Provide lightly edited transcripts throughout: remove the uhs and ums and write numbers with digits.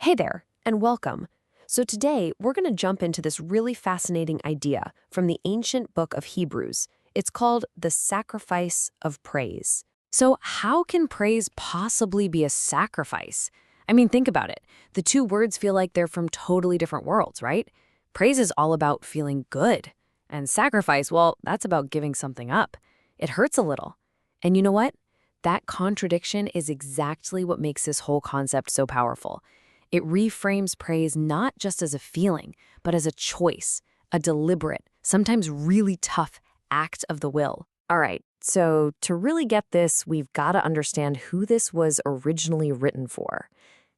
Hey there, and welcome. So today, we're going to jump into this really fascinating idea from the ancient book of Hebrews. It's called the sacrifice of praise. So how can praise possibly be a sacrifice? I mean, think about it. The two words feel like they're from totally different worlds, right? Praise is all about feeling good. And sacrifice, well, that's about giving something up. It hurts a little. And you know what? That contradiction is exactly what makes this whole concept so powerful. It reframes praise not just as a feeling, but as a choice, a deliberate, sometimes really tough act of the will. All right, so to really get this, we've got to understand who this was originally written for.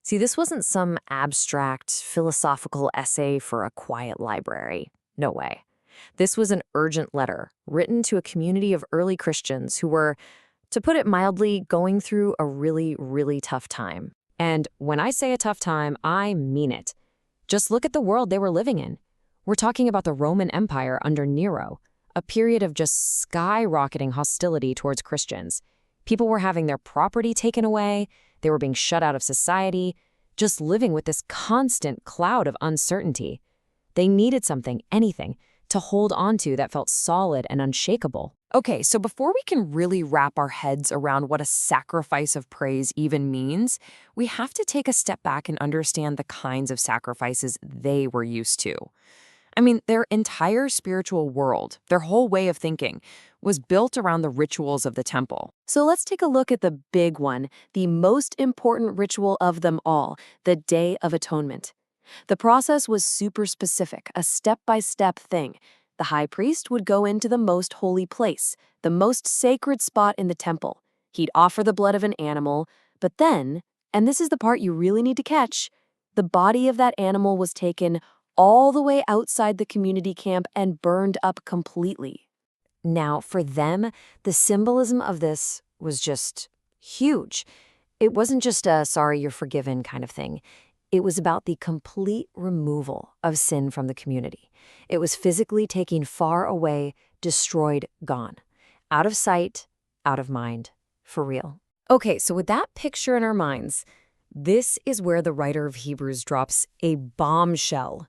See, this wasn't some abstract, philosophical essay for a quiet library. No way. This was an urgent letter written to a community of early Christians who were, to put it mildly, going through a really, really tough time. And when I say a tough time, I mean it. Just look at the world they were living in. We're talking about the Roman Empire under Nero, a period of just skyrocketing hostility towards Christians. People were having their property taken away, they were being shut out of society, just living with this constant cloud of uncertainty. They needed something, anything, to hold on to that felt solid and unshakable. Okay, so before we can really wrap our heads around what a sacrifice of praise even means, we have to take a step back and understand the kinds of sacrifices they were used to. I mean, their entire spiritual world, their whole way of thinking, was built around the rituals of the temple. So let's take a look at the big one, the most important ritual of them all, the Day of Atonement. The process was super specific, a step-by-step thing. The high priest would go into the most holy place, the most sacred spot in the temple. He'd offer the blood of an animal, but then, and this is the part you really need to catch, the body of that animal was taken all the way outside the community camp and burned up completely. Now, for them, the symbolism of this was just huge. It wasn't just a sorry, you're forgiven kind of thing. It was about the complete removal of sin from the community. It was physically taking far away, destroyed, gone. Out of sight, out of mind, for real. Okay, so with that picture in our minds, this is where the writer of Hebrews drops a bombshell.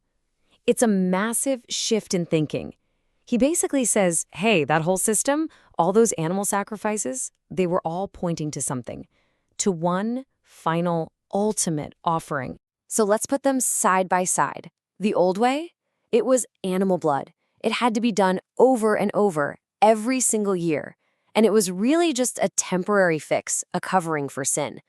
It's a massive shift in thinking. He basically says, hey, that whole system, all those animal sacrifices, they were all pointing to something, to one final, ultimate offering. So let's put them side by side. The old way? It was animal blood. It had to be done over and over, every single year. And it was really just a temporary fix, a covering for sin.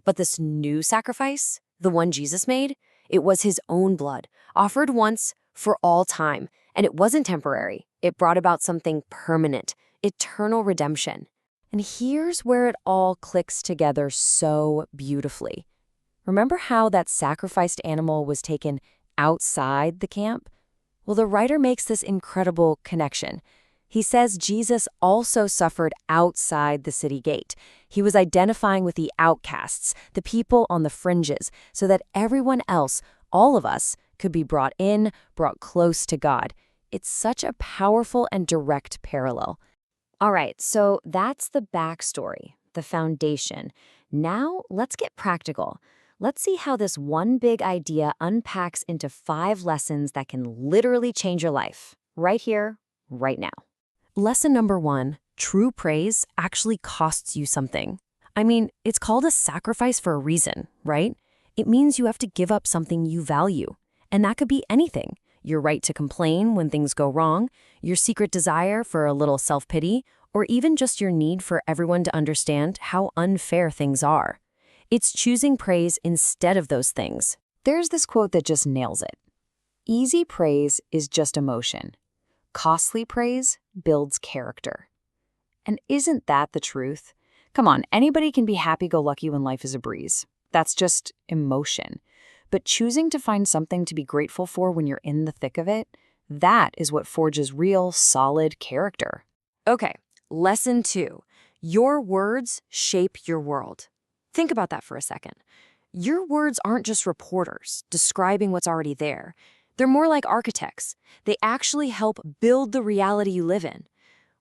But this new sacrifice, the one Jesus made, it was his own blood, offered once for all time. And it wasn't temporary. It brought about something permanent, eternal redemption. And here's where it all clicks together so beautifully. Remember how that sacrificed animal was taken outside the camp? Well, the writer makes this incredible connection. He says Jesus also suffered outside the city gate. He was identifying with the outcasts, the people on the fringes, so that everyone else, all of us, could be brought in, brought close to God. It's such a powerful and direct parallel. All right, so that's the backstory, the foundation. Now let's get practical. Let's see how this one big idea unpacks into 5 lessons that can literally change your life, right here, right now. Lesson number 1, true praise actually costs you something. I mean, it's called a sacrifice for a reason, right? It means you have to give up something you value. And that could be anything. Your right to complain when things go wrong, your secret desire for a little self-pity, or even just your need for everyone to understand how unfair things are. It's choosing praise instead of those things. There's this quote that just nails it. Easy praise is just emotion. Costly praise builds character. And isn't that the truth? Come on, anybody can be happy-go-lucky when life is a breeze. That's just emotion. But choosing to find something to be grateful for when you're in the thick of it, that is what forges real, solid character. Okay, lesson 2. Your words shape your world. Think about that for a second. Your words aren't just reporters describing what's already there. They're more like architects. They actually help build the reality you live in.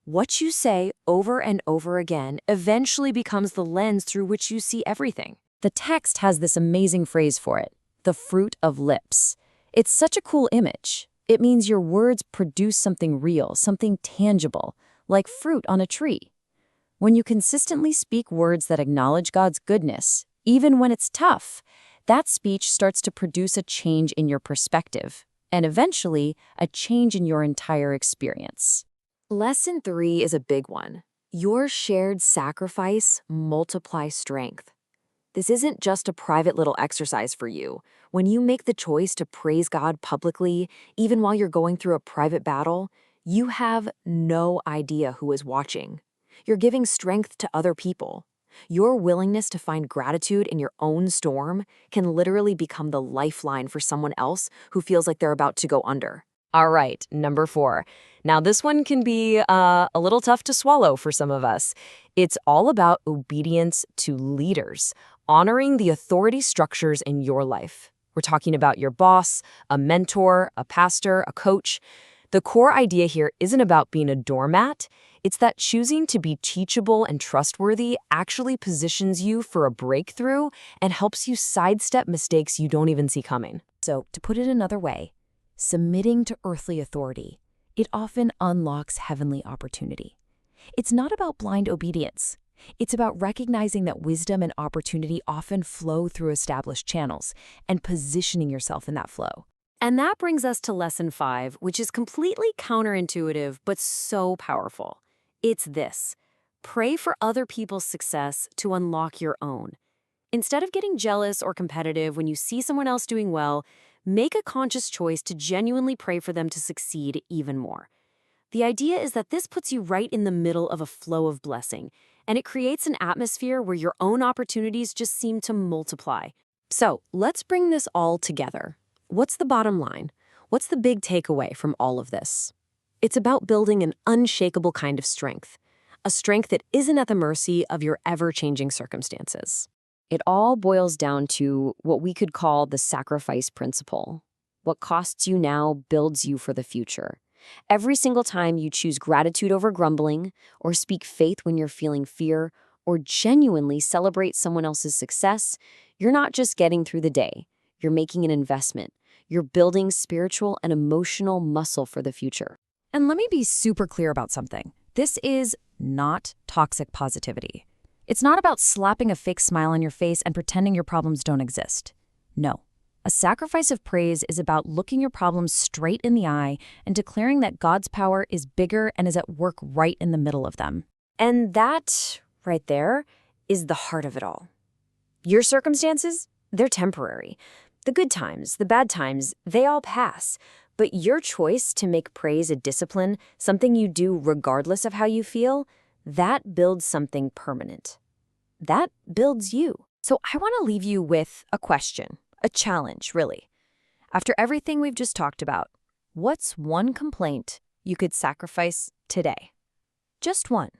What you say over and over again eventually becomes the lens through which you see everything. The text has this amazing phrase for it. the fruit of lips. It's such a cool image. It means your words produce something real, something tangible, like fruit on a tree. When you consistently speak words that acknowledge God's goodness, even when it's tough, that speech starts to produce a change in your perspective, and eventually, a change in your entire experience. Lesson 3 is a big one. Your shared sacrifice multiplies strength. This isn't just a private little exercise for you. When you make the choice to praise God publicly, even while you're going through a private battle, you have no idea who is watching. You're giving strength to other people. Your willingness to find gratitude in your own storm can literally become the lifeline for someone else who feels like they're about to go under. All right, number 4. Now, this one can be a little tough to swallow for some of us. It's all about obedience to leaders, honoring the authority structures in your life. We're talking about your boss, a mentor, a pastor, a coach. The core idea here isn't about being a doormat. It's that choosing to be teachable and trustworthy actually positions you for a breakthrough and helps you sidestep mistakes you don't even see coming. So, to put it another way, submitting to earthly authority, it often unlocks heavenly opportunity. It's not about blind obedience. It's about recognizing that wisdom and opportunity often flow through established channels and positioning yourself in that flow. And that brings us to lesson 5, which is completely counterintuitive but so powerful. It's this: pray for other people's success to unlock your own. Instead of getting jealous or competitive when you see someone else doing well, make a conscious choice to genuinely pray for them to succeed even more. The idea is that this puts you right in the middle of a flow of blessing, and it creates an atmosphere where your own opportunities just seem to multiply. So, let's bring this all together. What's the bottom line? What's the big takeaway from all of this? It's about building an unshakable kind of strength, a strength that isn't at the mercy of your ever-changing circumstances. It all boils down to what we could call the sacrifice principle. What costs you now builds you for the future. Every single time you choose gratitude over grumbling, or speak faith when you're feeling fear, or genuinely celebrate someone else's success, you're not just getting through the day. You're making an investment. You're building spiritual and emotional muscle for the future. And let me be super clear about something. This is not toxic positivity. It's not about slapping a fake smile on your face and pretending your problems don't exist. No. A sacrifice of praise is about looking your problems straight in the eye and declaring that God's power is bigger and is at work right in the middle of them. And that, right there, is the heart of it all. Your circumstances, they're temporary. The good times, the bad times, they all pass. But your choice to make praise a discipline, something you do regardless of how you feel, that builds something permanent. That builds you. So I want to leave you with a question, a challenge, really. After everything we've just talked about, what's one complaint you could sacrifice today? Just one.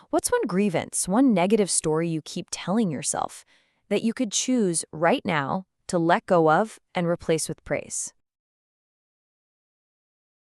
What's one grievance, one negative story you keep telling yourself that you could choose right now to let go of and replace with praise?